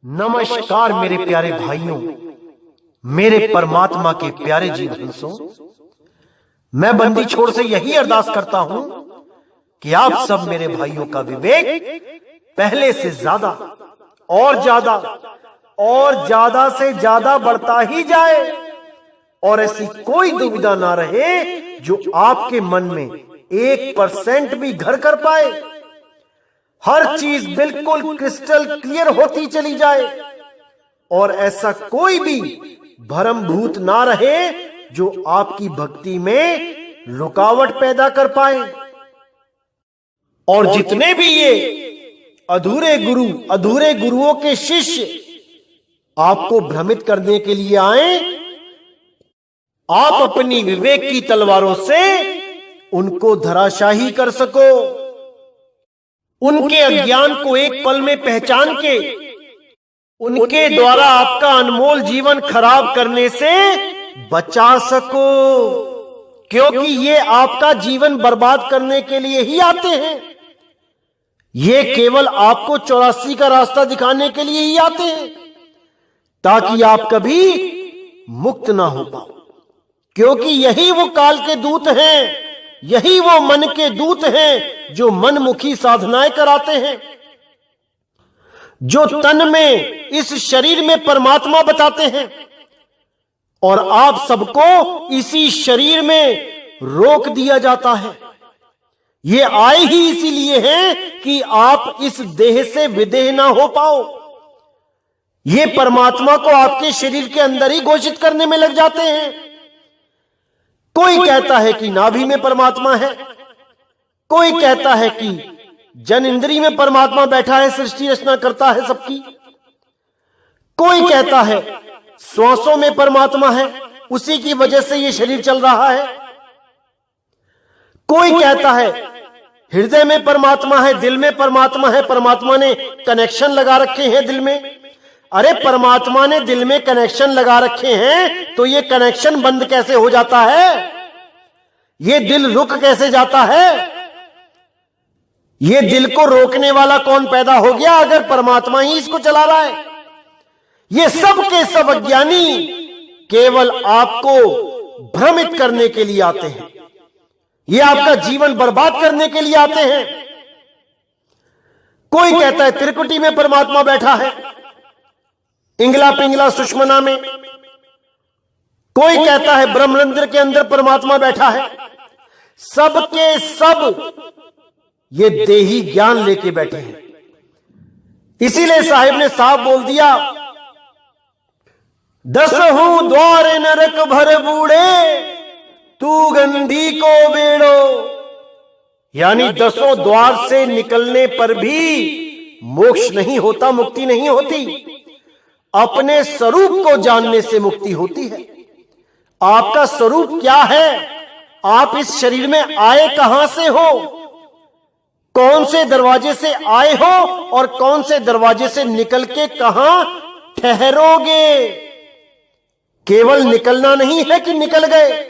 नमस्कार मेरे प्यारे भाइयों, मेरे परमात्मा के प्यारे जीव हंसों। मैं बंदी छोड़ से यही अरदास करता हूं कि आप सब मेरे भाइयों का विवेक पहले से ज्यादा और ज्यादा से ज्यादा बढ़ता ही जाए और ऐसी कोई दुविधा ना रहे जो आपके मन में 1% भी घर कर पाए। हर चीज बिल्कुल क्रिस्टल क्लियर होती चली जाए और ऐसा कोई भी भ्रम भूत ना रहे जो आपकी भक्ति में रुकावट पैदा कर पाए। और जितने भी ये अधूरे गुरुओं के शिष्य आपको भ्रमित करने के लिए आए, आप अपनी विवेक की तलवारों से उनको धराशाही कर सको। उनके अज्ञान को एक पल में पहचान के उनके द्वारा आपका अनमोल जीवन खराब करने से बचा सको, क्योंकि ये आपका जीवन बर्बाद करने के लिए ही आते हैं। ये केवल आपको 84 का रास्ता दिखाने के लिए ही आते हैं, ताकि आप कभी मुक्त ना हो पाओ। क्योंकि यही वो काल के दूत हैं, यही वो मन के दूत हैं जो मनमुखी साधनाएं कराते हैं, जो तन में इस शरीर में परमात्मा बताते हैं और आप सबको इसी शरीर में रोक दिया जाता है। ये आए ही इसीलिए हैं कि आप इस देह से विदेह ना हो पाओ। ये परमात्मा को आपके शरीर के अंदर ही घोषित करने में लग जाते हैं। कोई कहता है कि नाभि में परमात्मा है, कोई कहता है कि जन इंद्री में परमात्मा बैठा है, सृष्टि रचना करता है सबकी। कोई कहता है श्वासों में परमात्मा है, उसी की वजह से ये शरीर चल रहा है। कोई कहता है हृदय में परमात्मा है, दिल में परमात्मा है, परमात्मा ने कनेक्शन लगा रखे हैं दिल में। अरे परमात्मा ने दिल में कनेक्शन लगा रखे हैं तो ये कनेक्शन बंद कैसे हो जाता है? ये दिल रुक कैसे जाता है? ये दिल को रोकने वाला कौन पैदा हो गया अगर परमात्मा ही इसको चला रहा है? ये सब के सब अज्ञानी केवल आपको भ्रमित करने के लिए आते हैं। ये आपका जीवन बर्बाद करने के लिए आते हैं। कोई कहता है त्रिकुटी में परमात्मा बैठा है, इंगला पिंगला सुषमना में। कोई कहता है ब्रह्मरंध्र के अंदर परमात्मा बैठा है। सब के सब ये देही ज्ञान लेके बैठे हैं। इसीलिए साहिब ने साफ बोल दिया, 10 द्वार नरक भर बूढ़े तू गंधी को बेड़ो। यानी 10 द्वार से निकलने पर भी मोक्ष नहीं होता, मुक्ति नहीं होती। अपने स्वरूप को जानने से मुक्ति होती है। आपका स्वरूप क्या है? आप इस शरीर में आए कहां से हो? कौन से दरवाजे से आए हो और कौन से दरवाजे से निकल के कहां ठहरोगे? केवल निकलना नहीं है कि निकल गए,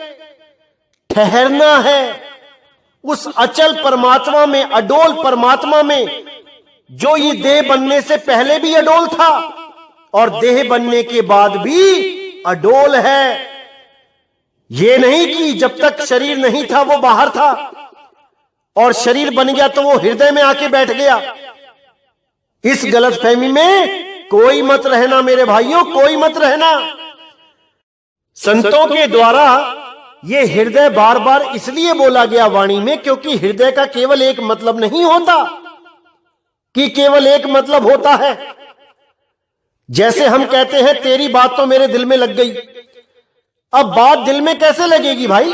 ठहरना है उस अचल परमात्मा में, अडोल परमात्मा में, जो ये देह बनने से पहले भी अडोल था और देह बनने के बाद भी अडोल है। ये नहीं कि जब तक शरीर नहीं था वो बाहर था और शरीर बन गया तो वो हृदय में आके बैठ गया। इस गलतफहमी में कोई मत रहना मेरे भाइयों, कोई मत रहना। संतों के द्वारा ये हृदय बार बार इसलिए बोला गया वाणी में, क्योंकि हृदय का केवल एक मतलब नहीं होता कि केवल एक मतलब होता है। जैसे हम कहते हैं तेरी बात तो मेरे दिल में लग गई। अब बात दिल में कैसे लगेगी भाई?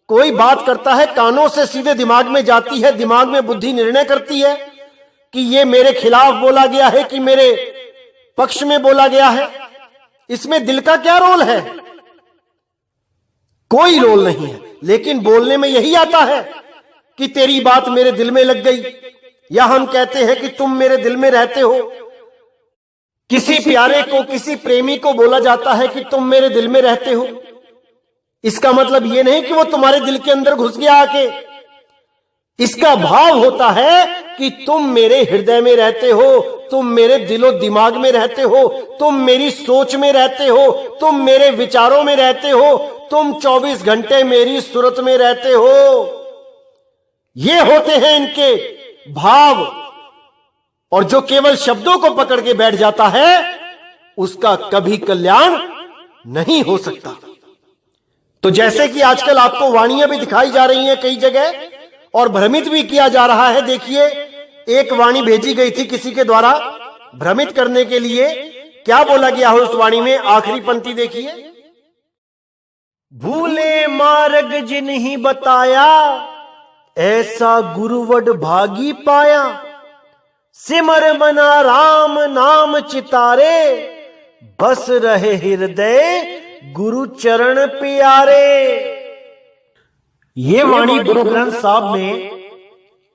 कोई बात करता है, कानों से सीधे दिमाग में जाती है, दिमाग में बुद्धि निर्णय करती है कि ये मेरे खिलाफ बोला गया है कि मेरे पक्ष में बोला गया है। इसमें दिल का क्या रोल है? कोई रोल नहीं है। लेकिन बोलने में यही आता है कि तेरी बात मेरे दिल में लग गई, या हम कहते हैं कि तुम मेरे दिल में रहते हो। किसी प्यारे को, किसी प्रेमी को बोला जाता है कि तुम मेरे दिल में रहते हो। इसका मतलब यह नहीं कि वो तुम्हारे दिल के अंदर घुस गया आके। इसका भाव होता है कि तुम मेरे हृदय में रहते हो, तुम मेरे दिलो दिमाग में रहते हो, तुम मेरी सोच में रहते हो, तुम मेरे विचारों में रहते हो, तुम 24 घंटे मेरी सूरत में रहते हो। ये होते हैं इनके भाव। और जो केवल शब्दों को पकड़ के बैठ जाता है उसका कभी कल्याण नहीं हो सकता। तो जैसे कि आजकल आपको वाणियां भी दिखाई जा रही हैं कई जगह और भ्रमित भी किया जा रहा है। देखिए, एक वाणी भेजी गई थी किसी के द्वारा भ्रमित करने के लिए। क्या बोला गया है उस वाणी में? आखिरी पंक्ति देखिए, भूले मार्ग जिन्हि बताया, ऐसा गुरुवड भागी पाया। सिमर मना राम नाम चितारे, बस रहे हृदय गुरु चरण प्यारे। ये वाणी गुरु ग्रंथ साहब में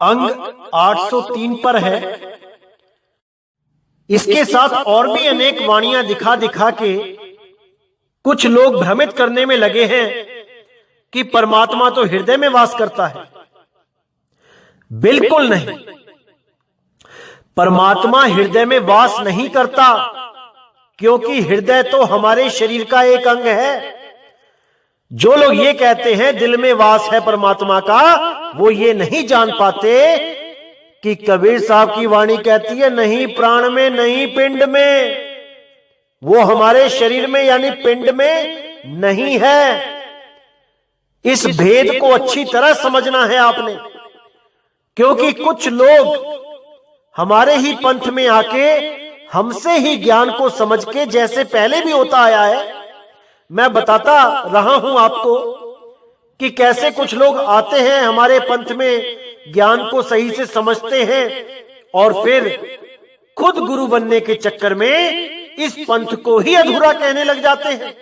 अंग 803 पर है। इसके साथ और भी अनेक वाणियां दिखा दिखा के कुछ लोग भ्रमित करने में लगे हैं कि परमात्मा तो हृदय में वास करता है। बिल्कुल नहीं, परमात्मा हृदय में वास नहीं करता, क्योंकि हृदय तो हमारे शरीर का एक अंग है। जो लोग ये कहते हैं दिल में वास है परमात्मा का, वो ये नहीं जान पाते कि कबीर साहब की वाणी कहती है नहीं प्राण में नहीं पिंड में, वो हमारे शरीर में यानी पिंड में नहीं है। इस भेद को अच्छी तरह समझना है आपने, क्योंकि कुछ लोग हमारे ही पंथ में आके हमसे ही ज्ञान को समझ के, जैसे पहले भी होता आया है, मैं बताता रहा हूं आपको कि कैसे कुछ लोग आते हैं हमारे पंथ में, ज्ञान को सही से समझते हैं और फिर खुद गुरु बनने के चक्कर में इस पंथ को ही अधूरा कहने लग जाते हैं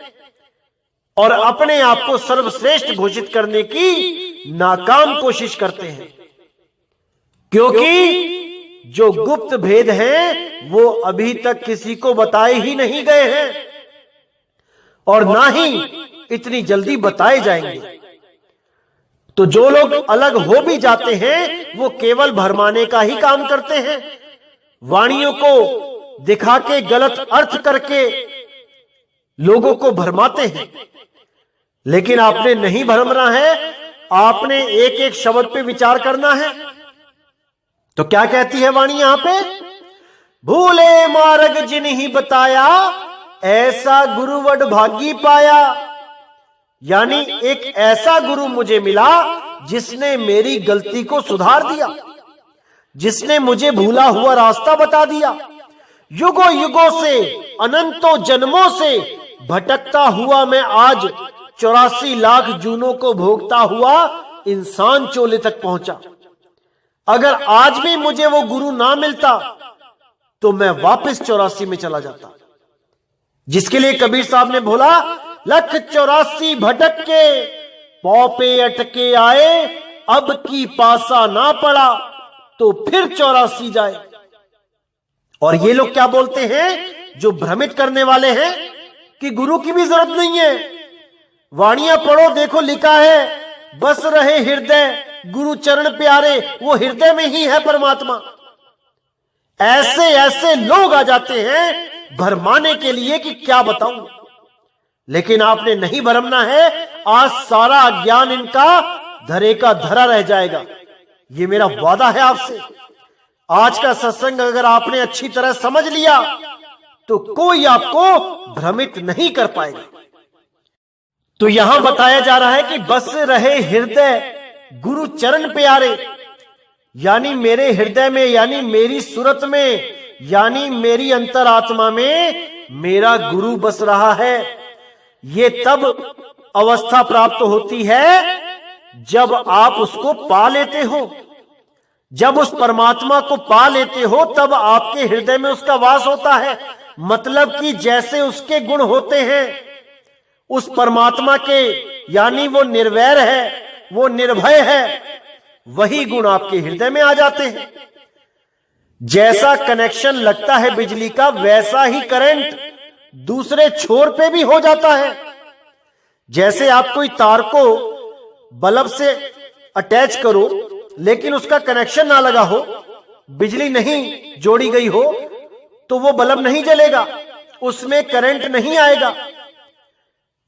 और अपने आप को सर्वश्रेष्ठ घोषित करने की नाकाम कोशिश करते हैं। क्योंकि जो गुप्त भेद हैं वो अभी तक किसी को बताए ही नहीं गए हैं और ना ही इतनी जल्दी बताए जाएंगे। तो जो लोग अलग हो भी जाते हैं वो केवल भरमाने का ही काम करते हैं, वाणियों को दिखा के गलत अर्थ करके लोगों को भरमाते हैं। लेकिन आपने नहीं भरमना है, आपने एक एक शब्द पे विचार करना है। तो क्या कहती है वाणी यहां पे? भूले मार्ग जिन्हि बताया, ऐसा गुरुवड भागी पाया। यानी एक ऐसा गुरु मुझे मिला जिसने मेरी गलती को सुधार दिया, जिसने मुझे भूला हुआ रास्ता बता दिया। युगों युगों से, अनंतों जन्मों से भटकता हुआ मैं आज 84 लाख जूनों को भोगता हुआ इंसान चोले तक पहुंचा। अगर आज भी मुझे वो गुरु ना मिलता तो मैं वापस 84 में चला जाता, जिसके लिए कबीर साहब ने बोला, लख 84 भटक के पौ पे अटके आए, अब की पासा ना पड़ा तो फिर 84 जाए। और ये लोग क्या बोलते हैं, जो भ्रमित करने वाले हैं कि गुरु की भी जरूरत नहीं है, वाणियां पढ़ो, देखो लिखा है बस रहे हृदय गुरु चरण प्यारे, वो हृदय में ही है परमात्मा। ऐसे ऐसे लोग आ जाते हैं भरमाने के लिए कि क्या बताऊं। लेकिन आपने नहीं भरमना है, आज सारा ज्ञान इनका धरे का धरा रह जाएगा, ये मेरा वादा है आपसे। आज का सत्संग अगर आपने अच्छी तरह समझ लिया तो कोई आपको भ्रमित नहीं कर पाएगा। तो यहां बताया जा रहा है कि बस रहे हृदय गुरु चरण प्यारे, यानी मेरे हृदय में, यानी मेरी सूरत में, यानी मेरी अंतरात्मा में मेरा गुरु बस रहा है। ये तब अवस्था प्राप्त होती है जब आप उसको पा लेते हो। जब उस परमात्मा को पा लेते हो तब आपके हृदय में उसका वास होता है। मतलब कि जैसे उसके गुण होते हैं उस परमात्मा के, यानी वो निर्वैर है, वो निर्भय है, वही गुण आपके हृदय में आ जाते हैं। जैसा कनेक्शन लगता है बिजली का, वैसा ही करंट दूसरे छोर पे भी हो जाता है। जैसे आप कोई तार को बल्ब से अटैच करो लेकिन उसका कनेक्शन ना लगा हो, बिजली नहीं जोड़ी गई हो, तो वो बल्ब नहीं जलेगा, उसमें करंट नहीं आएगा।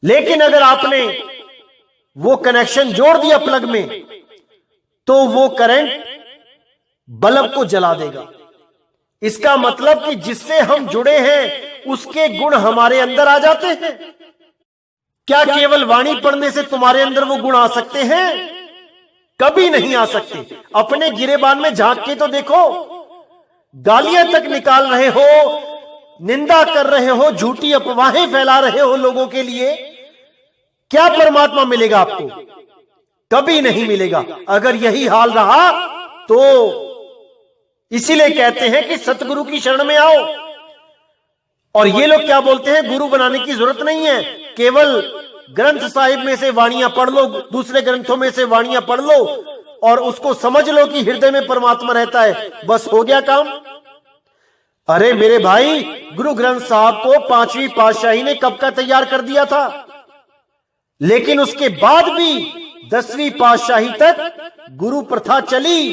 लेकिन अगर आपने वो कनेक्शन जोड़ दिया प्लग में, तो वो करंट बल्ब को जला देगा। इसका मतलब कि जिससे हम जुड़े हैं उसके गुण हमारे अंदर आ जाते हैं। क्या केवल वाणी पढ़ने से तुम्हारे अंदर वो गुण आ सकते हैं? कभी नहीं आ सकते। अपने गिरेबान में झांक के तो देखो, गालियां तक निकाल रहे हो, निंदा कर रहे हो, झूठी अफवाहें फैला रहे हो लोगों के लिए, क्या परमात्मा मिलेगा आपको? कभी नहीं मिलेगा। अगर यही हाल रहा तो इसीलिए कहते हैं कि सतगुरु की शरण में आओ। और ये लोग क्या बोलते हैं, गुरु बनाने की जरूरत नहीं है, केवल ग्रंथ साहिब में से वाणियां पढ़ लो, दूसरे ग्रंथों में से वाणियां पढ़ लो और उसको समझ लो कि हृदय में परमात्मा रहता है, बस हो गया काम। अरे मेरे भाई, गुरु ग्रंथ साहब को 5वीं पातशाही ने कब का तैयार कर दिया था, लेकिन उसके बाद भी 10वीं पातशाही तक गुरु प्रथा चली।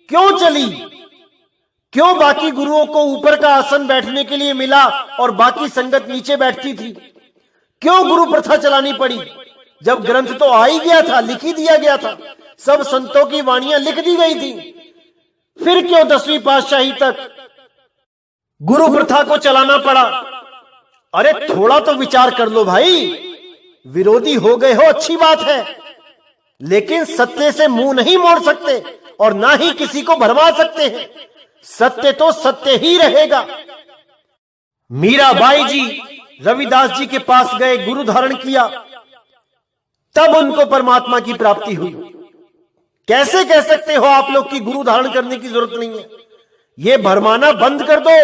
क्यों चली? क्यों बाकी गुरुओं को ऊपर का आसन बैठने के लिए मिला और बाकी संगत नीचे बैठती थी? क्यों गुरु प्रथा चलानी पड़ी? जब ग्रंथ तो आ ही गया था, लिख ही दिया गया था, सब संतों की वाणियां लिख दी गई थी, फिर क्यों 10वीं पातशाही तक गुरु प्रथा को चलाना पड़ा? अरे थोड़ा तो विचार कर लो भाई। विरोधी हो गए हो अच्छी बात है, लेकिन सत्य से मुंह नहीं मोड़ सकते और ना ही किसी को भरमा सकते हैं। सत्य तो सत्य ही रहेगा। मीराबाई जी रविदास जी के पास गए, गुरु धारण किया, तब उनको परमात्मा की प्राप्ति हुई। कैसे कह सकते हो आप लोग कि गुरु धारण करने की जरूरत नहीं है? ये भरमाना बंद कर दो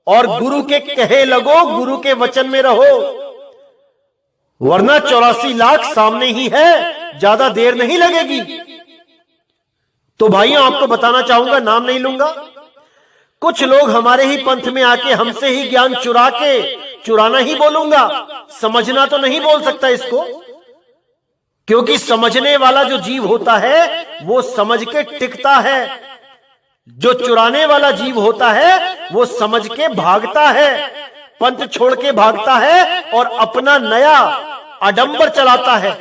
और गुरु के कहे लगो, गुरु के वचन में रहो, वरना 84 लाख सामने ही है, ज्यादा देर नहीं लगेगी। तो भाइयों, आपको बताना चाहूंगा, नाम नहीं लूंगा, कुछ लोग हमारे ही पंथ में आके हमसे ही ज्ञान चुरा के, चुराना ही बोलूंगा, समझना तो नहीं बोल सकता इसको, क्योंकि समझने वाला जो जीव होता है वो समझ के टिकता है, जो चुराने वाला जीव होता है वो समझ के भागता है, पंथ छोड़ के भागता है और अपना नया आडंबर चलाता है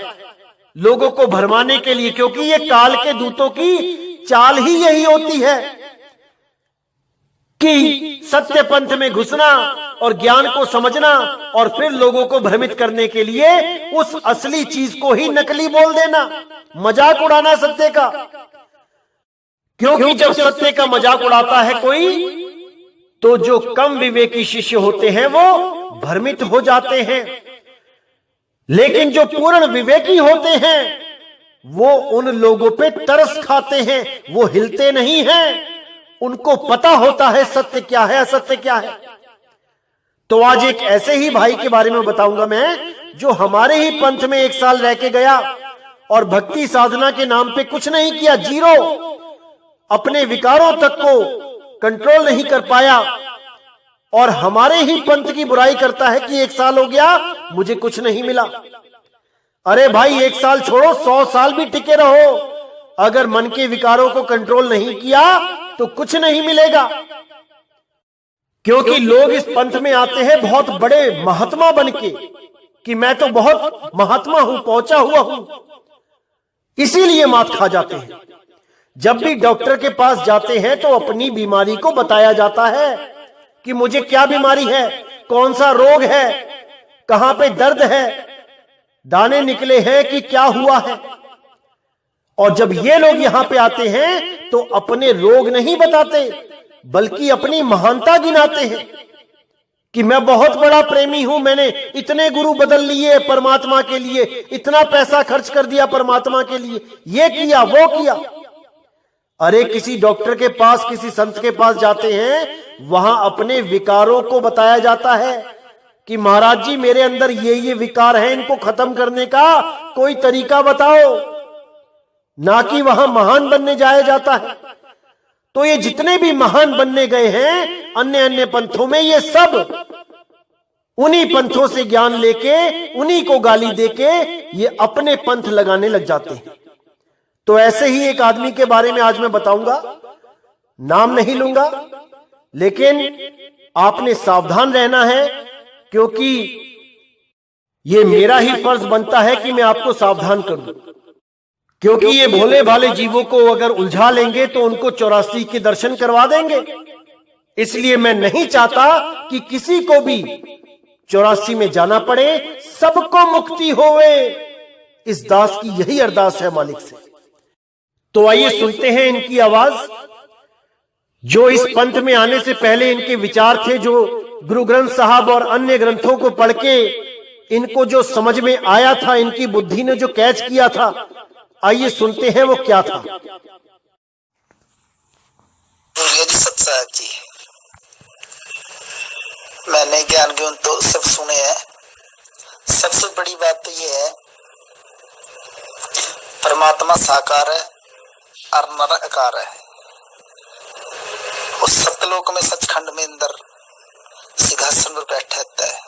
लोगों को भरमाने के लिए। क्योंकि ये काल के दूतों की चाल ही यही होती है कि सत्य पंथ में घुसना और ज्ञान को समझना और फिर लोगों को भ्रमित करने के लिए उस असली चीज को ही नकली बोल देना, मजाक उड़ाना सत्य का। क्योंकि जब सत्य का मजाक उड़ाता है कोई, तो जो कम विवेकी शिष्य होते हैं वो भ्रमित हो जाते हैं, लेकिन जो पूर्ण विवेकी होते हैं वो उन लोगों पे तरस खाते हैं, वो हिलते नहीं हैं, उनको पता होता है सत्य क्या है, असत्य क्या है। तो आज एक ऐसे ही भाई के बारे में बताऊंगा मैं, जो हमारे ही पंथ में 1 साल रह के गया और भक्ति साधना के नाम पे कुछ नहीं किया, जीरो, अपने विकारों तक को कंट्रोल नहीं कर पाया और हमारे ही पंथ की बुराई करता है कि 1 साल हो गया मुझे कुछ नहीं मिला। अरे भाई, 1 साल छोड़ो, 100 साल भी टिके रहो, अगर मन के विकारों को कंट्रोल नहीं किया तो कुछ नहीं मिलेगा। क्योंकि लोग इस पंथ में आते हैं बहुत बड़े महात्मा बनके कि मैं तो बहुत महात्मा हूं, पहुंचा हुआ हूं, इसीलिए मात खा जाते हैं। जब भी डॉक्टर के पास जाते हैं तो अपनी बीमारी को बताया जाता है कि मुझे क्या बीमारी है, कौन सा रोग है, कहां पे दर्द है, दाने निकले हैं कि क्या हुआ है। और जब ये लोग यहां पे आते हैं तो अपने रोग नहीं बताते, बल्कि अपनी महानता गिनाते हैं कि मैं बहुत बड़ा प्रेमी हूं, मैंने इतने गुरु बदल लिए परमात्मा के लिए, इतना पैसा खर्च कर दिया परमात्मा के लिए, ये किया वो किया। अरे किसी डॉक्टर के पास, किसी संत के पास जाते हैं, वहां अपने विकारों को बताया जाता है कि महाराज जी मेरे अंदर ये विकार हैं, इनको खत्म करने का कोई तरीका बताओ, ना कि वहां महान बनने जाया जाता है। तो ये जितने भी महान बनने गए हैं अन्य अन्य पंथों में, ये सब उन्हीं पंथों से ज्ञान लेके, उन्हीं को गाली देके ये अपने पंथ लगाने लग जाते हैं। तो ऐसे ही एक आदमी के बारे में आज मैं बताऊंगा, नाम नहीं लूंगा, लेकिन आपने सावधान रहना है, क्योंकि ये मेरा ही फर्ज बनता है कि मैं आपको सावधान कर दूं। क्योंकि ये भोले भाले जीवों को अगर उलझा लेंगे तो उनको 84 के दर्शन करवा देंगे। इसलिए मैं नहीं चाहता कि किसी को भी 84 में जाना पड़े, सबको मुक्ति होवे। इस दास की यही अरदास है मालिक से। तो आइए सुनते हैं इनकी आवाज, जो इस पंथ में आने से पहले इनके विचार थे, जो गुरु ग्रंथ साहब और अन्य ग्रंथों को पढ़ के इनको जो समझ में आया था, इनकी बुद्धि ने जो कैच किया था। आइए सुनते हैं वो क्या था। सत साहब जी, मैंने ज्ञान गुण तो सब सुने हैं। सबसे बड़ी बात तो ये है, परमात्मा साकार है और निराकार है। उस सतलोक में सचखंड में अंदर सिंहासन पर बैठा रहता है,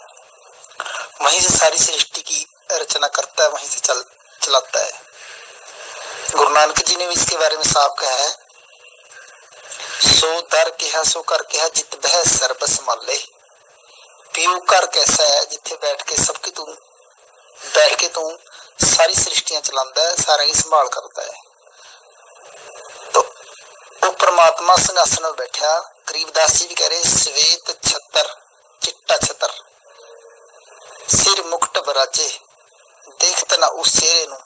वहीं से सारी सृष्टि की रचना करता है, वहीं से चलाता है। गुरु नानक जी ने भी इसके बारे में साफ कहा है, सो दर कहा सो कर कहा जित बह सर्ब संभाले। पियो कर कैसा है, जिथे बैठ के सबकी तू बैठ के तू सारी सृष्टियां चलाता है, सारा की संभाल करता है। तो वो परमात्मा सिंहासन में बैठा। गरीबदास जी भी कह रहे, श्वेत छतर चिट्टा छतर सिर मुकुट बराजे, देखते ना उस शेरे नु।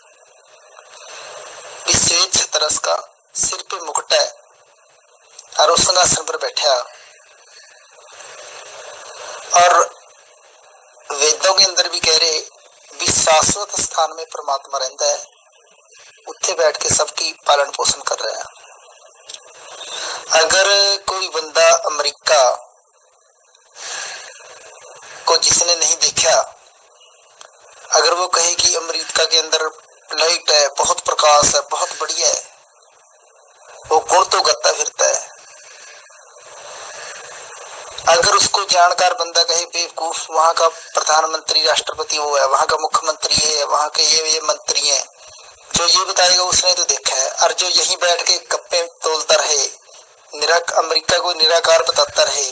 श्वेत छतर का सिर पे मुकुट है और उस सिंहासन पर बैठा। और वेदों के अंदर भी कह रहे भी शाश्वत स्थान में परमात्मा रहता है, उत्थे बैठ के सबकी पालन पोषण कर रहा है। अगर कोई बंदा अमेरिका को जिसने नहीं देखा, अगर वो कहे कि अमेरिका के अंदर लाइट है, बहुत प्रकाश है, बहुत बढ़िया है, वो गुण तो गत्ता फिरता है। अगर उसको जानकार बंदा कहे बेवकूफ, वहां का प्रधानमंत्री राष्ट्रपति वो है, वहां का मुख्यमंत्री है, वहां के ये मंत्री हैं, जो ये बताएगा उसने तो देखा है। और जो यहीं बैठ के गप्पे तोलता रहे, अमेरिका को निराकार बताता रहे,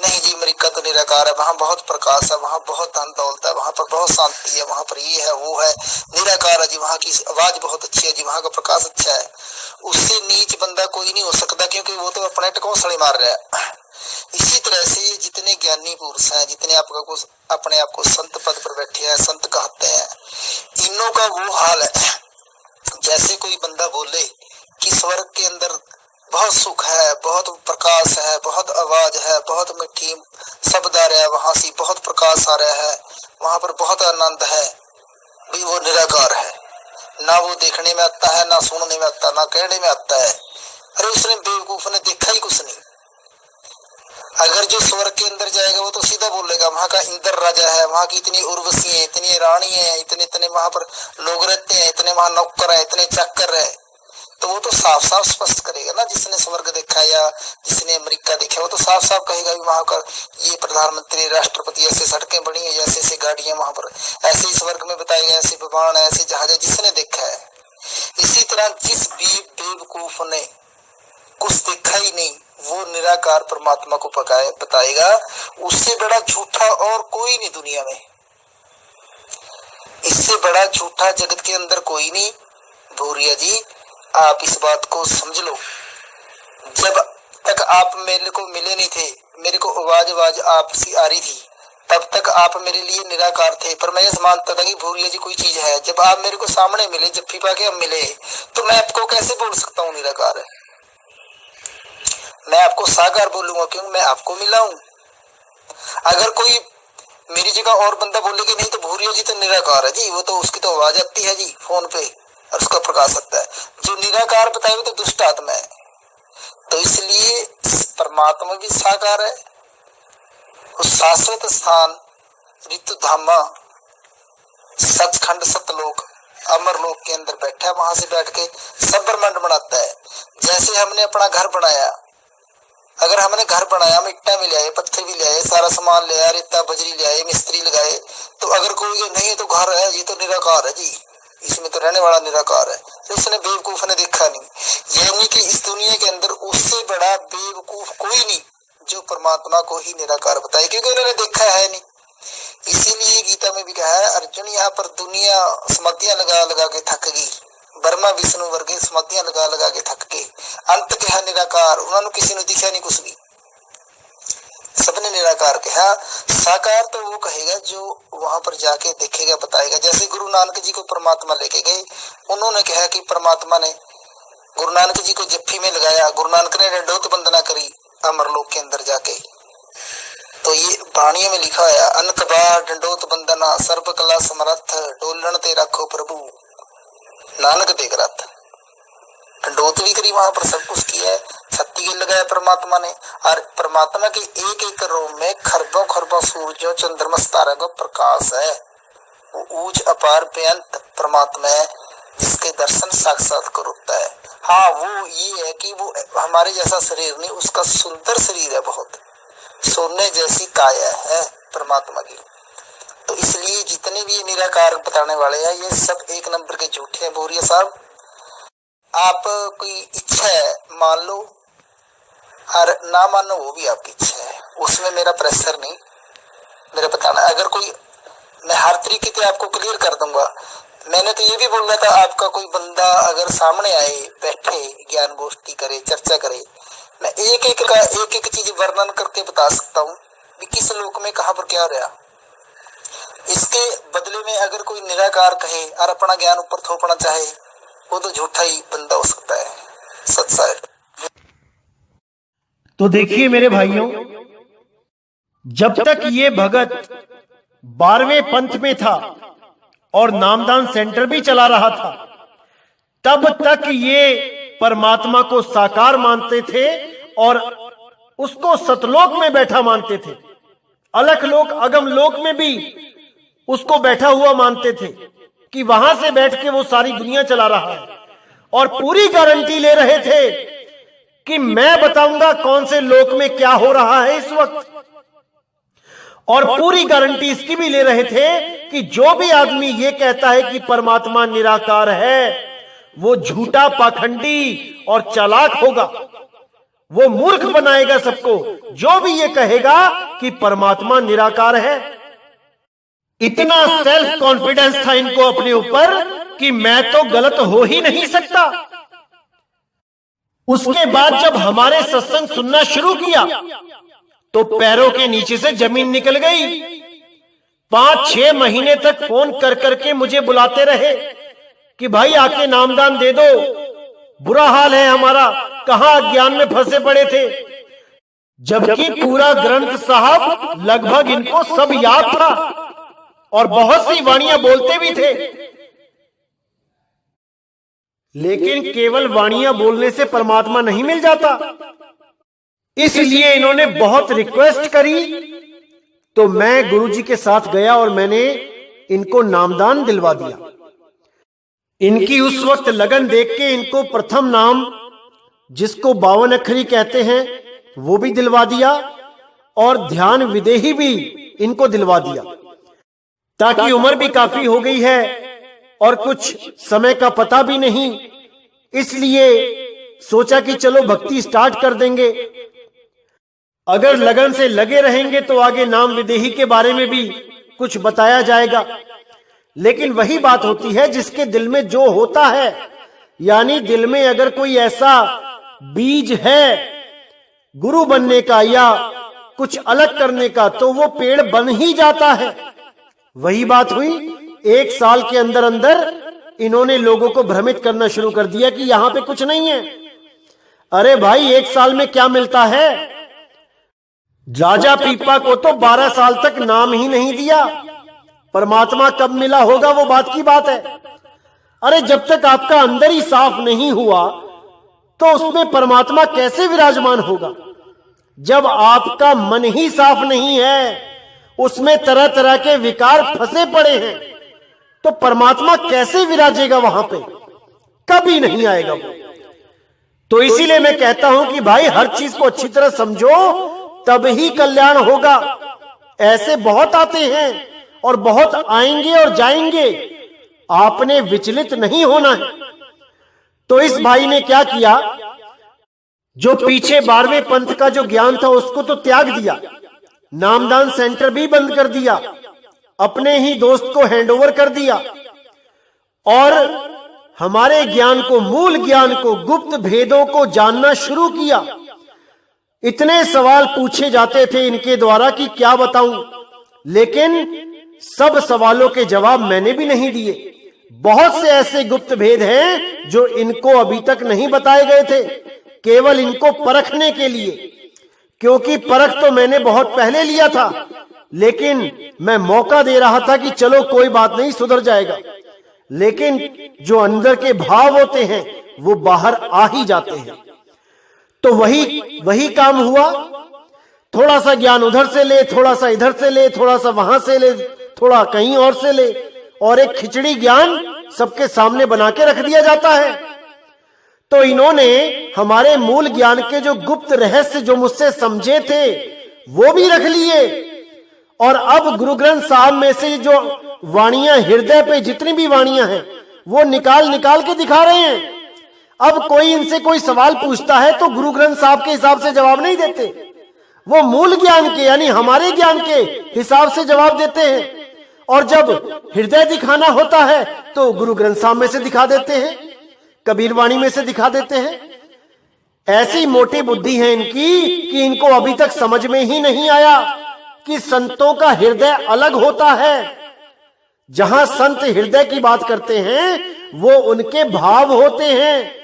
नहीं जी अमेरिका तो निराकार है, वहां बहुत प्रकाश है, वहां बहुत धन दौलत है, वहां पर बहुत शांति है, वहां पर ये है वो है, निराकार है जी, वहां की आवाज बहुत अच्छी है जी, वहां का प्रकाश अच्छा है। उससे नीच बंदा कोई नहीं हो सकता, क्योंकि वो तो अपने टकोसले मार रहा है। इसी तरह से जितने ज्ञानी पुरुष हैं, जितने अपने आप को संत पद पर बैठे हैं, संत कहते हैं, इनों का वो हाल है जैसे कोई बंदा बोले कि स्वर्ग के अंदर बहुत सुख है, बहुत प्रकाश है, बहुत आवाज है, बहुत मीठी शब्द आ रहा है, वहां से बहुत प्रकाश आ रहा है, वहां पर बहुत आनंद है, भी वो निराकार है। ना वो देखने में आता है, ना सुनने में आता, ना कहने में आता है। अरे उसने बेवकूफ ने देखा ही कुछ नहीं। अगर जो स्वर्ग के अंदर जाएगा वो तो सीधा बोलेगा वहां का इंद्र राजा है, वहां की इतनी उर्वशी है, इतनी रानी है, इतने इतने वहां पर लोग रहते हैं, इतने वहां नौकर है, इतने चाकर है। तो वो तो साफ साफ स्पष्ट करेगा ना, जिसने स्वर्ग देखा या जिसने अमेरिका देखा, वो तो साफ साफ कहेगा वहां का ये प्रधानमंत्री राष्ट्रपति, ऐसे सड़कें बनी है, ऐसे ऐसे गाड़ियां वहां पर, ऐसे ही स्वर्ग में बताएगा, ऐसे विमान है, ऐसे जहाज है, जिसने देखा है। इसी तरह जिस भी बेवकूफ ने कुछ देखा ही नहीं, वो निराकार परमात्मा को बताएगा। उससे बड़ा झूठा और कोई नहीं दुनिया में, इससे बड़ा झूठा जगत के अंदर कोई नहीं। भूरिया जी आप इस बात को समझ लो, जब तक आप मेरे को मिले नहीं थे, मेरे को आवाज आपसी आ रही थी, तब तक आप मेरे लिए निराकार थे। पर मैं ये मानता था कि भूरिया जी कोई चीज है। जब आप मेरे को सामने मिले, जब पा के हम मिले, तो मैं आपको कैसे बोल सकता हूँ निराकार है? मैं आपको साकार बोलूंगा क्योंकि मैं आपको मिला हूं। अगर कोई मेरी जगह और बंदा बोले कि नहीं तो भूरिया जी तो निराकार है जी, वो तो उसकी तो आवाज आती है जी फोन पे और उसका प्रकाश आता है। जो निराकार बताए वो तो दुष्ट आत्मा है। तो इसलिए परमात्मा भी साकार है। उस शाश्वत स्थान ऋतु धामा सचखंड सतलोक अमरलोक के अंदर बैठा है, वहां से बैठ के सब ब्रह्मांड बनाता है। जैसे हमने अपना घर बनाया, अगर हमने घर बनाया, हम ईटा भी ले आए, पत्थर भी ले आए, सारा सामान ले आए, रेता बजरी ले आए, मिस्त्री लगाए, तो अगर कोई नहीं है तो घर है, ये तो निराकार है जी, इसमें तो रहने वाला निराकार है। तो इसने बेवकूफ ने देखा नहीं, यानी कि इस दुनिया के अंदर उससे बड़ा बेवकूफ कोई नहीं जो परमात्मा को ही निराकार बताए, क्योंकि उन्होंने देखा है नहीं। इसीलिए गीता में भी कहा है अर्जुन यहाँ पर दुनिया समाधियां लगा लगा के थक गई, ब्रह्मा विष्णु वर्गे समाधियां लगा लगा के थक गए, अंत कहा निराकार, उन्होंने किसी ने दिखा नहीं कुछ भी, सबने निराकार कहा। साकार तो वो कहेगा जो वहां पर जाके देखेगा बताएगा। जैसे गुरु नानक जी को परमात्मा लेके गए, उन्होंने कहा कि परमात्मा ने गुरु नानक जी को जफ्फी में लगाया, गुरु नानक ने दंडोत वंदना करी अमरलोक के अंदर जाके। तो ये वाणियों में लिखा है अनक बार दंडोत वंदना सर्व कला समर्थ डोलन ते रखो प्रभु, नानक देख रहा था दंडोत भी करी, वहां पर सब कुछ किया है, छत्ती के लगाया परमात्मा ने। और परमात्मा के एक एक रोम में खरबों खरबों सूरजों चंद्रमा तारा का प्रकाश है। वो ऊंच अपार बेअंत परमात्मा है जिसके दर्शन साक्षात कर होता है। हाँ, वो ये है कि वो हमारे जैसा शरीर नहीं, उसका सुंदर शरीर है, बहुत सोने जैसी काया है परमात्मा की। तो इसलिए जितने भी निराकार बताने वाले हैं ये सब एक नंबर के झूठे हैं। बोरिया साहब, आप कोई इच्छा है मान लो और ना मानो वो भी आपकी इच्छा है, उसमें मेरा प्रेशर नहीं, मेरा बताना। अगर कोई, मैं हर तरीके से आपको क्लियर कर दूंगा। मैंने तो ये भी बोल रहा था आपका कोई बंदा अगर सामने आए, बैठे, ज्ञान गोष्ठी करे, चर्चा करे, मैं एक एक का एक एक चीज वर्णन करके बता सकता हूँ कि किस लोक में कहाँ पर क्या रहा। इसके बदले में अगर कोई निराकार कहे और अपना ज्ञान ऊपर थोपना चाहे, वो तो झूठा ही बंदा हो सकता है, सच्चा है। तो देखिए मेरे भाइयों, जब तक ये भगत 12वें पंथ में था और नामदान सेंटर भी चला रहा था, तब तक ये परमात्मा को साकार मानते थे और उसको सतलोक में बैठा मानते थे। अलख लोक अगम लोक में भी उसको बैठा हुआ मानते थे कि वहां से बैठ के वो सारी दुनिया चला रहा है, और पूरी गारंटी ले रहे थे कि मैं बताऊंगा कौन से लोक में क्या हो रहा है इस वक्त। और पूरी गारंटी इसकी भी ले रहे थे कि जो भी आदमी ये कहता है कि परमात्मा निराकार है, वो झूठा, पाखंडी और चालाक होगा, वो मूर्ख बनाएगा सबको जो भी ये कहेगा कि परमात्मा निराकार है। इतना सेल्फ कॉन्फिडेंस था इनको अपने ऊपर कि मैं तो गलत हो ही नहीं सकता। उसके बाद जब हमारे सत्संग सुनना शुरू किया तो पैरों के नीचे से जमीन निकल गई। 5-6 महीने तक फोन कर करके मुझे बुलाते रहे कि भाई आके नामदान दे दो, बुरा हाल है हमारा, कहां अज्ञान में फंसे पड़े थे। जबकि पूरा ग्रंथ साहब लगभग इनको सब याद था और बहुत सी वाणियां बोलते भी थे, लेकिन केवल वाणियां बोलने से परमात्मा नहीं मिल जाता। इसलिए इन्होंने बहुत रिक्वेस्ट करी, तो मैं गुरुजी के साथ गया और मैंने इनको नामदान दिलवा दिया। इनकी उस वक्त लगन देख के इनको प्रथम नाम, जिसको 52 अखरी कहते हैं, वो भी दिलवा दिया और ध्यान विदेही भी इनको दिलवा दिया, ताकि उम्र भी काफी हो गई है और कुछ समय का पता भी नहीं, इसलिए सोचा कि चलो भक्ति स्टार्ट कर देंगे। अगर लगन से लगे रहेंगे तो आगे नाम विदेही के बारे में भी कुछ बताया जाएगा। लेकिन वही बात होती है, जिसके दिल में जो होता है, यानी दिल में अगर कोई ऐसा बीज है गुरु बनने का या कुछ अलग करने का, तो वो पेड़ बन ही जाता है। वही बात हुई, 1 साल के अंदर अंदर इन्होंने लोगों को भ्रमित करना शुरू कर दिया कि यहां पे कुछ नहीं है। अरे भाई, 1 साल में क्या मिलता है? राजा पीपा को तो 12 साल तक नाम ही नहीं दिया। परमात्मा कब मिला होगा वो बात की बात है। अरे जब तक आपका अंदर ही साफ नहीं हुआ तो उसमें परमात्मा कैसे विराजमान होगा? जब आपका मन ही साफ नहीं है, उसमें तरह तरह के विकार फंसे पड़े हैं, तो परमात्मा कैसे विराजेगा वहां पे? कभी नहीं आएगा वो। तो इसीलिए मैं कहता हूं कि भाई हर चीज को अच्छी तरह समझो, तब ही कल्याण होगा। ऐसे बहुत आते हैं और बहुत आएंगे और जाएंगे, आपने विचलित नहीं होना है। तो इस भाई ने क्या किया, जो पीछे 12वें पंथ का जो ज्ञान था उसको तो त्याग दिया, नामदान सेंटर भी बंद कर दिया, अपने ही दोस्त को हैंडओवर कर दिया और हमारे ज्ञान को, मूल ज्ञान को, गुप्त भेदों को जानना शुरू किया। इतने सवाल पूछे जाते थे इनके द्वारा कि क्या बताऊं, लेकिन सब सवालों के जवाब मैंने भी नहीं दिए। बहुत से ऐसे गुप्त भेद हैं जो इनको अभी तक नहीं बताए गए थे, केवल इनको परखने के लिए, क्योंकि परख तो मैंने बहुत पहले लिया था, लेकिन मैं मौका दे रहा था कि चलो कोई बात नहीं, सुधर जाएगा। लेकिन जो अंदर के भाव होते हैं वो बाहर आ ही जाते हैं। तो वही काम हुआ। थोड़ा सा ज्ञान उधर से ले, थोड़ा सा इधर से ले, थोड़ा सा वहां से ले, थोड़ा कहीं और से ले, और एक खिचड़ी ज्ञान सबके सामने बना के रख दिया जाता है। तो इन्होंने हमारे मूल ज्ञान के जो गुप्त रहस्य जो मुझसे समझे थे वो भी रख लिए, और अब गुरु ग्रंथ साहब में से जो वाणियां, हृदय पे जितनी भी वाणियां हैं वो निकाल निकाल के दिखा रहे हैं। अब कोई इनसे कोई सवाल पूछता है तो गुरु ग्रंथ साहब के हिसाब से जवाब नहीं देते, वो मूल ज्ञान के यानी हमारे ज्ञान के हिसाब से जवाब देते हैं। और जब हृदय दिखाना होता है तो गुरु ग्रंथ साहब में से दिखा देते हैं, कबीर वाणी में से दिखा देते हैं। ऐसी मोटी बुद्धि है इनकी कि इनको अभी तक समझ में ही नहीं आया कि संतों का हृदय अलग होता है। जहां संत हृदय की बात करते हैं वो उनके भाव होते हैं,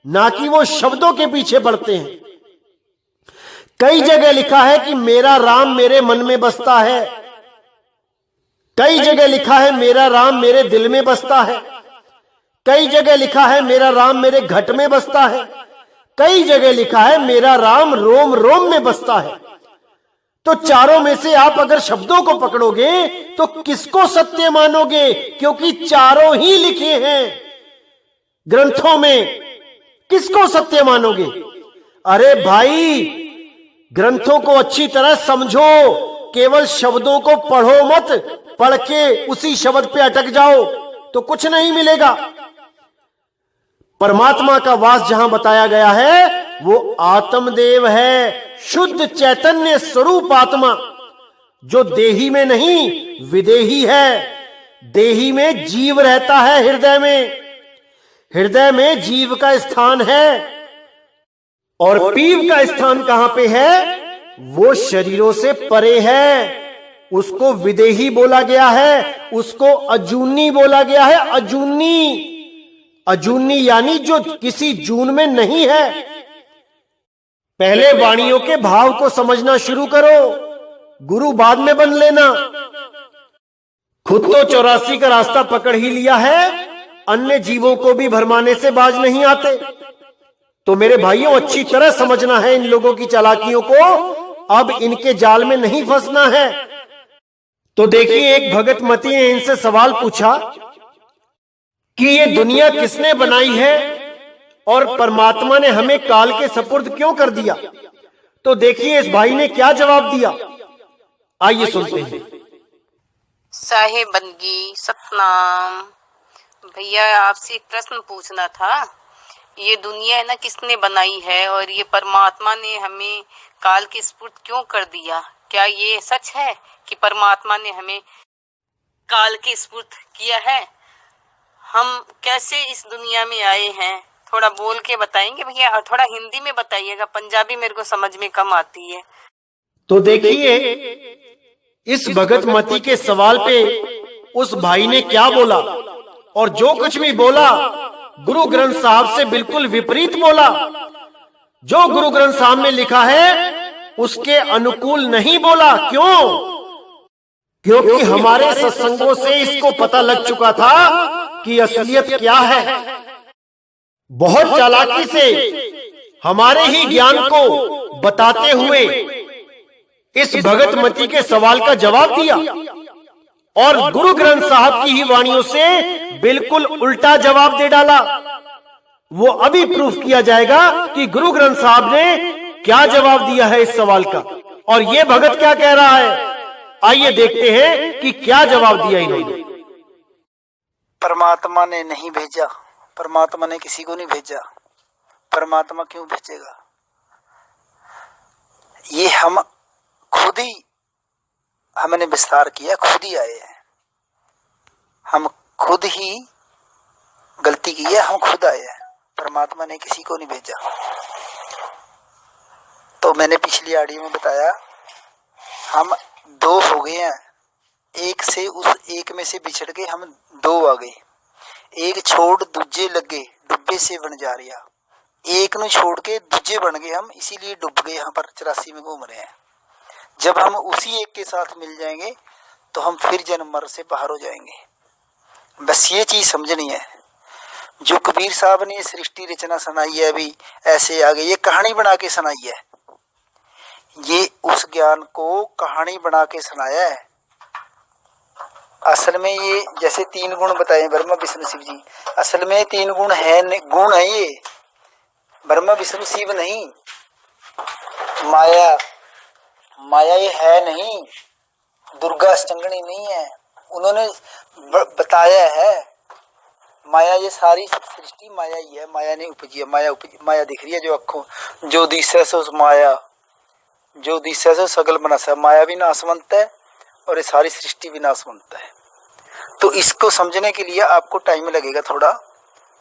ना कि वो शब्दों के पीछे बढ़ते हैं। कई जगह लिखा है कि मेरा राम मेरे मन में बसता है, कई जगह लिखा है मेरा राम मेरे दिल में बसता है, कई जगह लिखा है मेरा राम मेरे घट में बसता है, कई जगह लिखा है मेरा राम रोम रोम में बसता है। तो चारों में से आप अगर शब्दों को पकड़ोगे तो किसको सत्य मानोगे, क्योंकि चारों ही लिखे हैं ग्रंथों में, किसको सत्य मानोगे? अरे भाई, ग्रंथों को अच्छी तरह समझो, केवल शब्दों को पढ़ो मत, पढ़ के उसी शब्द पे अटक जाओ तो कुछ नहीं मिलेगा। परमात्मा का वास जहां बताया गया है वो आत्मदेव है, शुद्ध चैतन्य स्वरूप आत्मा, जो देही में नहीं विदेही है। देही में जीव रहता है, हृदय में जीव का स्थान है, और पीव का स्थान कहां पे है? वो शरीरों से परे है। उसको विदेही बोला गया है, उसको अजूनी बोला गया है। अजूनी यानी जो किसी जून में नहीं है। पहले वाणियों के भाव को समझना शुरू करो, गुरु बाद में बन लेना। खुद तो 84 का रास्ता पकड़ ही लिया है, अन्य जीवों को भी भरमाने से बाज नहीं आते। तो मेरे भाइयों, अच्छी तरह समझना है इन लोगों की चालाकियों को, अब इनके जाल में नहीं फंसना है। तो देखिए, एक भगत मती ने इनसे सवाल पूछा कि ये दुनिया किसने बनाई है और परमात्मा ने हमें काल के सपुर्द क्यों कर दिया? तो देखिए इस भाई ने क्या जवाब दिया, आइए सुनते हैं। साहेब बंदगी सतनाम। भैया, आपसे एक प्रश्न पूछना था। ये दुनिया है ना, किसने बनाई है और ये परमात्मा ने हमें काल के सपुर्द क्यों कर दिया? क्या ये सच है कि परमात्मा ने हमें काल के सपुर्द किया है? हम कैसे इस दुनिया में आए हैं? थोड़ा बोल के बताएंगे भैया, और थोड़ा हिंदी में बताइएगा, पंजाबी मेरे को समझ में कम आती है। तो देखिए, इस भगत मती के सवाल पे उस भाई ने क्या बोला, और जो कुछ भी बोला गुरु ग्रंथ साहब से बिल्कुल विपरीत बोला। जो गुरु ग्रंथ साहब में लिखा है उसके अनुकूल नहीं बोला। क्यों? क्योंकि हमारे सत्संगों से इसको पता लग चुका था कि असलियत क्या है। बहुत चालाकी से हमारे ही ज्ञान को बताते हुए इस भगत मती के सवाल का जवाब दिया, और गुरु ग्रंथ साहब की ही वाणियों से बिल्कुल उल्टा जवाब दे डाला। वो अभी प्रूफ किया जाएगा कि गुरु ग्रंथ साहब ने क्या जवाब दिया है इस सवाल का, और ये भगत क्या कह रहा है। आइए देखते हैं कि क्या जवाब दिया इन्होंने। परमात्मा ने नहीं भेजा, परमात्मा ने किसी को नहीं भेजा, परमात्मा क्यों भेजेगा? ये हम खुद ही, हमने विस्तार किया, खुद ही आए हैं, हम खुद ही गलती की है, हम खुद आए हैं, परमात्मा ने किसी को नहीं भेजा। तो मैंने पिछली ऑडियो में बताया, हम दो हो गए हैं, एक से उस एक में से बिछड़ के हम दो आ गए, एक छोड़ दूजे लगे, डुब्बे से बन जा रहा, एक ਨੂੰ छोड़ के दूजे बन गए हम, इसीलिए डूब गए यहाँ पर 84 में घूम रहे हैं। जब हम उसी एक के साथ मिल जाएंगे तो हम फिर जन्म मर से बाहर हो जाएंगे। बस ये चीज समझनी है। जो कबीर साहब ने सृष्टि रचना सुनाई है, अभी ऐसे आगे ये कहानी बना के सुनाई है, ये उस ज्ञान को कहानी बना के सुनाया है। असल में ये जैसे 3 गुण बताए ब्रह्मा विष्णु शिव जी, असल में 3 गुण है, गुण है ये, ब्रह्मा विष्णु शिव नहीं, माया, माया ये है नहीं, दुर्गा अष्टंगनी नहीं है, उन्होंने बताया है। माया ये सारी सृष्टि माया ही है, माया ने उपजी है, माया दिख रही है जो अखों, जो दिशा से उस माया, जो दिशा से सगल बनासा, माया भी नाशवंत है और ये सारी सृष्टि भी नाशवंत है। तो इसको समझने के लिए आपको टाइम लगेगा थोड़ा,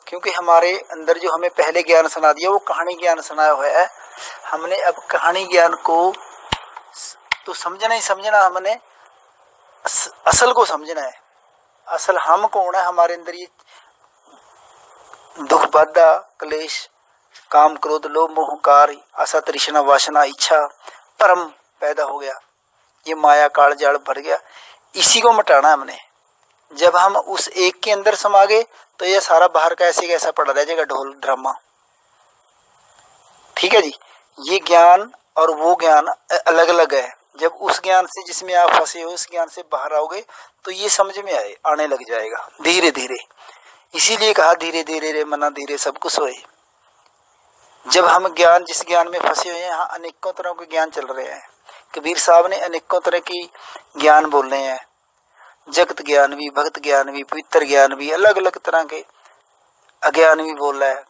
क्योंकि हमारे अंदर जो हमें पहले ज्ञान सुना दिया वो कहानी ज्ञान सुनाया हुआ है। हमने अब कहानी ज्ञान को तो समझना ही समझना, हमने असल को समझना है। असल हम कौन है, हमारे अंदर ये दुख बाधा क्लेश काम क्रोध लोभ मोह कार आशा तृष्णा वासना इच्छा परम पैदा हो गया, ये माया काल जाल भर गया, इसी को मिटाना हमने। जब हम उस एक के अंदर समा गए तो ये सारा बाहर का ऐसे कैसा पड़ा रह जाएगा ढोल ड्रामा। ठीक है जी, ये ज्ञान और वो ज्ञान अलग अलग है। जब उस ज्ञान से जिसमें आप फंसे हो उस ज्ञान से बाहर आओगे तो ये समझ में आने लग जाएगा धीरे धीरे। इसीलिए कहा धीरे धीरे रे मना धीरे सब कुछ होए। जब हम ज्ञान जिस ज्ञान में फंसे हुए हैं, यहाँ अनेकों तरह के ज्ञान चल रहे हैं। कबीर साहब ने अनेकों तरह की ज्ञान बोल रहे हैं, जगत ज्ञान भी, भक्त ज्ञान भी, पवित्र ज्ञान भी, अलग अलग तरह के अज्ञान भी बोल रहा है।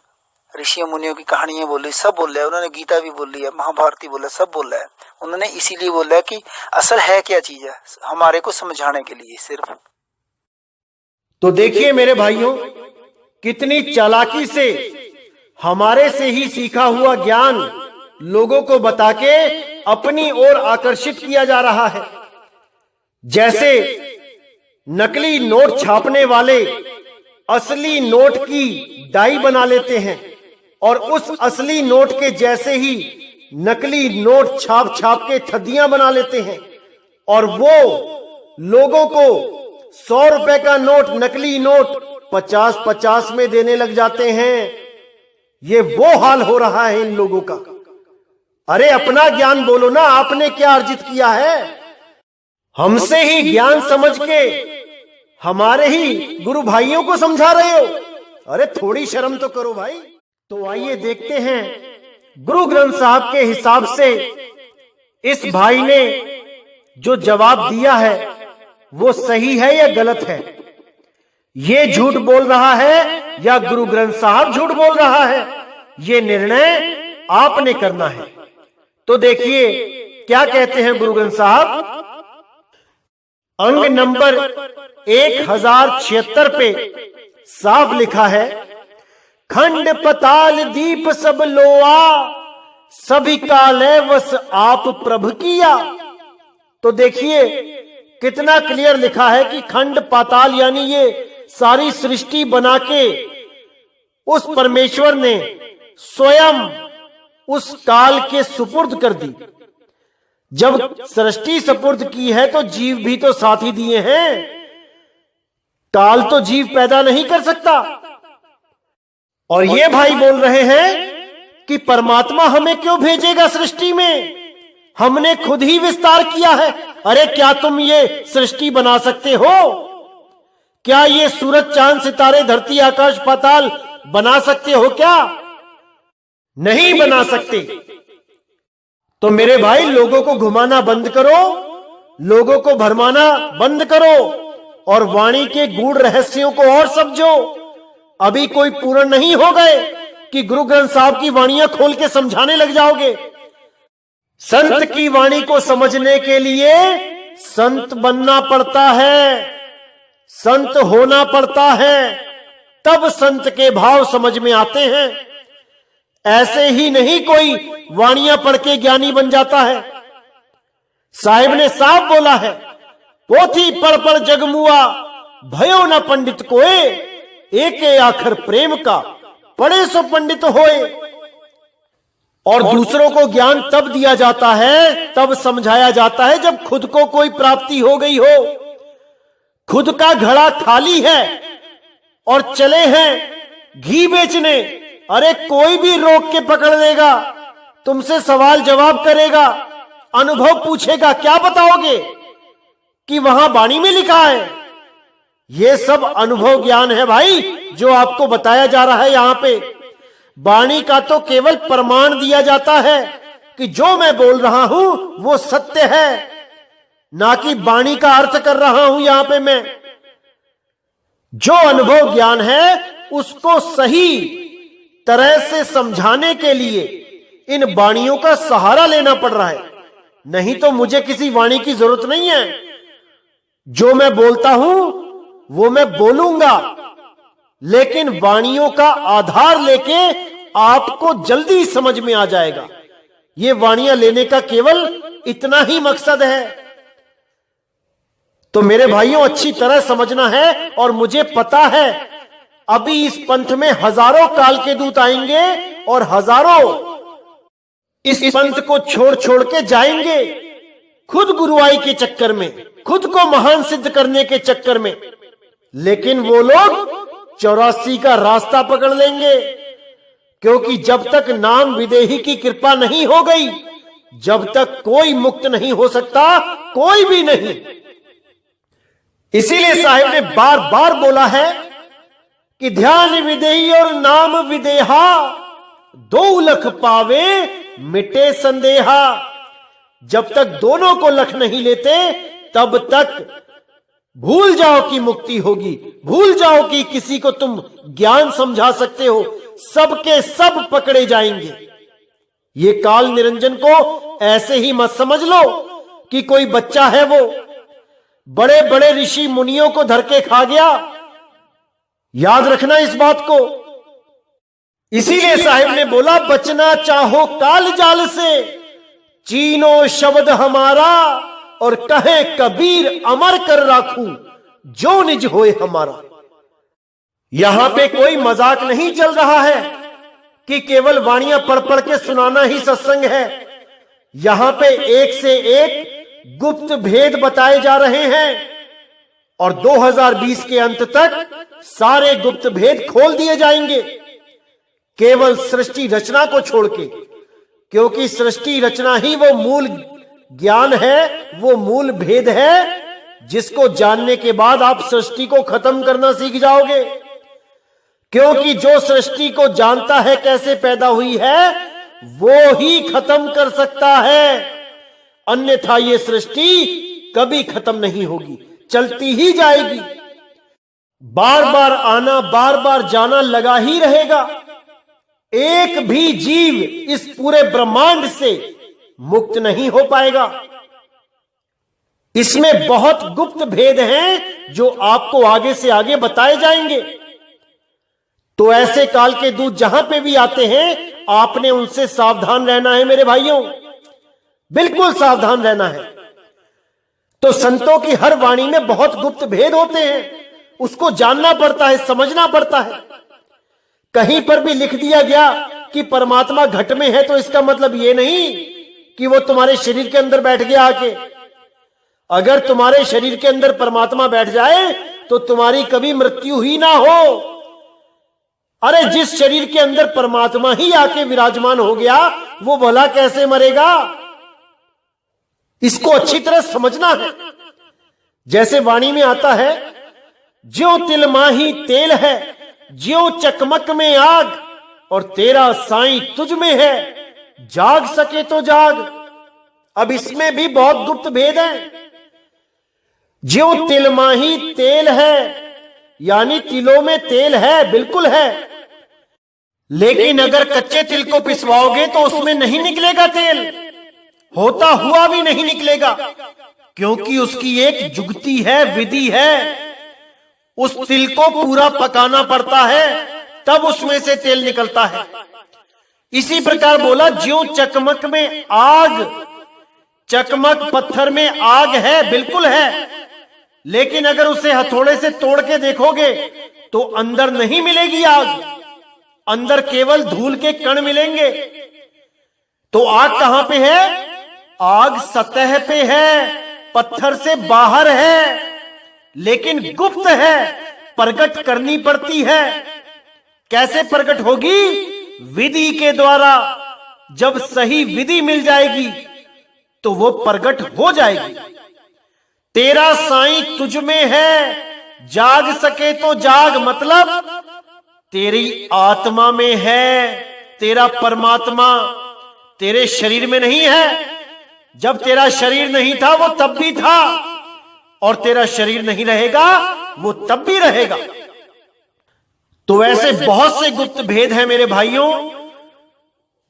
ऋषियों मुनियों की कहानियां बोली, सब बोल रहा है। उन्होंने गीता भी बोल है, महाभारती बोला, सब बोल रहा है। उन्होंने इसीलिए बोला है कि असल है क्या चीज है, हमारे को समझाने के लिए सिर्फ। तो देखिए मेरे भाइयों, कितनी चालाकी से हमारे से ही सीखा हुआ ज्ञान लोगों को बता के अपनी ओर आकर्षित किया जा रहा है। जैसे नकली नोट छापने वाले असली नोट की डाई बना लेते हैं और उस असली नोट के जैसे ही नकली नोट छाप छाप के थद्दियां बना लेते हैं और वो लोगों को 100 रुपए का नोट, नकली नोट 50-50 में देने लग जाते हैं। ये वो हाल हो रहा है इन लोगों का। अरे अपना ज्ञान बोलो ना, आपने क्या अर्जित किया है? हमसे ही ज्ञान समझ के हमारे ही गुरु भाइयों को समझा रहे हो। अरे थोड़ी शर्म तो करो भाई। तो आइए देखते हैं गुरु ग्रंथ साहब के हिसाब से इस भाई ने जो जवाब दिया है वो सही है या गलत है। ये झूठ बोल रहा है या गुरु ग्रंथ साहब झूठ बोल रहा है, ये निर्णय आपने करना है। तो देखिए क्या कहते हैं गुरु ग्रंथ साहब। अंग नंबर 1076 पे साफ लिखा है, खंड पताल दीप सब लोआ, सभी काले वस आप प्रभु किया। तो देखिए कितना क्लियर लिखा है कि खंड पाताल यानी ये सारी सृष्टि बना के उस परमेश्वर ने स्वयं उस काल के सुपुर्द कर दी। जब सृष्टि सुपुर्द की है तो जीव भी तो साथ ही दिए हैं। काल तो जीव पैदा नहीं कर सकता। और ये भाई बोल रहे हैं कि परमात्मा हमें क्यों भेजेगा सृष्टि में, हमने खुद ही विस्तार किया है। अरे क्या तुम ये सृष्टि बना सकते हो? क्या ये सूरज चांद सितारे धरती आकाश पाताल बना सकते हो? क्या नहीं बना सकते। तो मेरे भाई लोगों को घुमाना बंद करो, लोगों को भरमाना बंद करो और वाणी के गूढ़ रहस्यों को और समझो। अभी कोई पूर्ण नहीं हो गए कि गुरु ग्रंथ साहब की वाणियां खोल के समझाने लग जाओगे। संत की वाणी को समझने के लिए संत बनना पड़ता है, संत होना पड़ता है, तब संत के भाव समझ में आते हैं। ऐसे ही नहीं कोई वाणियां पढ़ के ज्ञानी बन जाता है। साहिब ने साफ बोला है, पोथी पढ़ पढ़ जगमुआ, भयो न पंडित कोए, एके आखर प्रेम का, पढ़े सो पंडित होए। और दूसरों को ज्ञान तब दिया जाता है, तब समझाया जाता है जब खुद को कोई प्राप्ति हो गई हो। खुद का घड़ा खाली है और चले हैं घी बेचने, अरे कोई भी रोक के पकड़ लेगा, तुमसे सवाल जवाब करेगा, अनुभव पूछेगा, क्या बताओगे कि वहां वाणी में लिखा है? ये सब अनुभव ज्ञान है भाई, जो आपको बताया जा रहा है यहां पे। वाणी का तो केवल प्रमाण दिया जाता है कि जो मैं बोल रहा हूं वो सत्य है, ना कि वाणी का अर्थ कर रहा हूं यहां पे मैं। जो अनुभव ज्ञान है उसको सही तरह से समझाने के लिए इन वाणियों का सहारा लेना पड़ रहा है। नहीं तो मुझे किसी वाणी की जरूरत नहीं है। जो मैं बोलता हूं वो मैं बोलूंगा, लेकिन वाणियों का आधार लेके आपको जल्दी समझ में आ जाएगा। ये वाणियां लेने का केवल इतना ही मकसद है। तो मेरे भाइयों, अच्छी तरह समझना है। और मुझे पता है अभी इस पंथ में हजारों काल के दूत आएंगे और हजारों इस पंथ को छोड़ छोड़ के जाएंगे, खुद गुरुआई के चक्कर में, खुद को महान सिद्ध करने के चक्कर में। लेकिन वो लोग 84 का रास्ता पकड़ लेंगे, क्योंकि जब तक नाम विदेही की कृपा नहीं हो गई, जब तक कोई मुक्त नहीं हो सकता, कोई भी नहीं। इसीलिए साहिब ने बार बार बोला है कि ध्यान विदेही और नाम विदेहा, दो लख पावे मिटे संदेहा। जब तक दोनों को लख नहीं लेते तब तक भूल जाओ कि मुक्ति होगी, भूल जाओ कि किसी को तुम ज्ञान समझा सकते हो। सबके सब पकड़े जाएंगे। ये काल निरंजन को ऐसे ही मत समझ लो कि कोई बच्चा है वो बड़े बड़े ऋषि मुनियों को धर के खा गया। याद रखना इस बात को। इसीलिए साहिब ने बोला, बचना चाहो काल जाल से, चीनो शब्द हमारा, और कहे कबीर अमर कर राखूं, जो निज होए हमारा। यहां पे कोई मजाक नहीं चल रहा है कि केवल वाणियां पढ़ पढ़ के सुनाना ही सत्संग है। यहां पे एक से एक गुप्त भेद बताए जा रहे हैं और 2020 के अंत तक सारे गुप्त भेद खोल दिए जाएंगे, केवल सृष्टि रचना को छोड़ के। क्योंकि सृष्टि रचना ही वो मूल ज्ञान है, वो मूल भेद है, जिसको जानने के बाद आप सृष्टि को खत्म करना सीख जाओगे। क्योंकि जो सृष्टि को जानता है कैसे पैदा हुई है, वो ही खत्म कर सकता है, अन्यथा ये सृष्टि कभी खत्म नहीं होगी, चलती ही जाएगी। बार बार आना, बार बार जाना लगा ही रहेगा। एक भी जीव इस पूरे ब्रह्मांड से मुक्त नहीं हो पाएगा। इसमें बहुत गुप्त भेद हैं जो आपको आगे से आगे बताए जाएंगे। तो ऐसे काल के दूत जहां पे भी आते हैं, आपने उनसे सावधान रहना है मेरे भाइयों, बिल्कुल सावधान रहना है। तो संतों की हर वाणी में बहुत गुप्त भेद होते हैं, उसको जानना पड़ता है, समझना पड़ता है। कहीं पर भी लिख दिया गया कि परमात्मा घट में है, तो इसका मतलब ये नहीं कि वो तुम्हारे शरीर के अंदर बैठ गया आके। अगर तुम्हारे शरीर के अंदर परमात्मा बैठ जाए तो तुम्हारी कभी मृत्यु ही ना हो। अरे जिस शरीर के अंदर परमात्मा ही आके विराजमान हो गया, वो भला कैसे मरेगा? इसको अच्छी तरह समझना है। जैसे वाणी में आता है, ज्यों तिल माही तेल है, ज्यों चकमक में आग, और तेरा साईं तुझ में है, जाग सके तो जाग। अब इसमें भी बहुत गुप्त भेद है। ज्यों तिल माही तेल है, यानी तिलों में तेल है, बिल्कुल है, लेकिन अगर कच्चे तिल को पिसवाओगे तो उसमें नहीं निकलेगा तेल, होता हुआ भी नहीं निकलेगा, क्योंकि उसकी एक जुगती है, विधि है। उस तिल को पूरा पकाना पड़ता है, तब उसमें से तेल निकलता है। इसी प्रकार बोला, ज्यों चकमक में आग, चकमक पत्थर में आग है, बिल्कुल है, लेकिन अगर उसे हथौड़े से तोड़ के देखोगे तो अंदर नहीं मिलेगी आग, अंदर केवल धूल के कण मिलेंगे। तो आग कहां पे है? आग सतह पे है, पत्थर से बाहर है, लेकिन गुप्त है, प्रकट करनी पड़ती है। कैसे प्रकट होगी? विधि के द्वारा। जब सही विधि मिल जाएगी तो वो प्रकट हो जाएगी। तेरा साईं तुझ में है, जाग सके तो जाग, मतलब तेरी आत्मा में है, तेरा परमात्मा तेरे शरीर में नहीं है। जब तेरा शरीर नहीं था वो तब भी था, और तेरा शरीर नहीं रहेगा वो तब भी रहेगा। तो ऐसे बहुत से गुप्त भेद हैं मेरे भाइयों,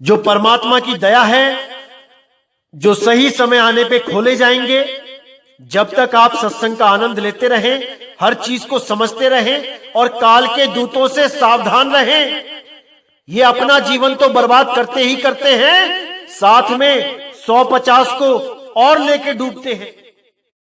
जो परमात्मा की दया है, जो सही समय आने पे खोले जाएंगे। जब तक आप सत्संग का आनंद लेते रहें, हर चीज को समझते रहें और काल के दूतों से सावधान रहें। ये अपना जीवन तो बर्बाद करते ही करते हैं, साथ में 150 को और लेके डूबते हैं।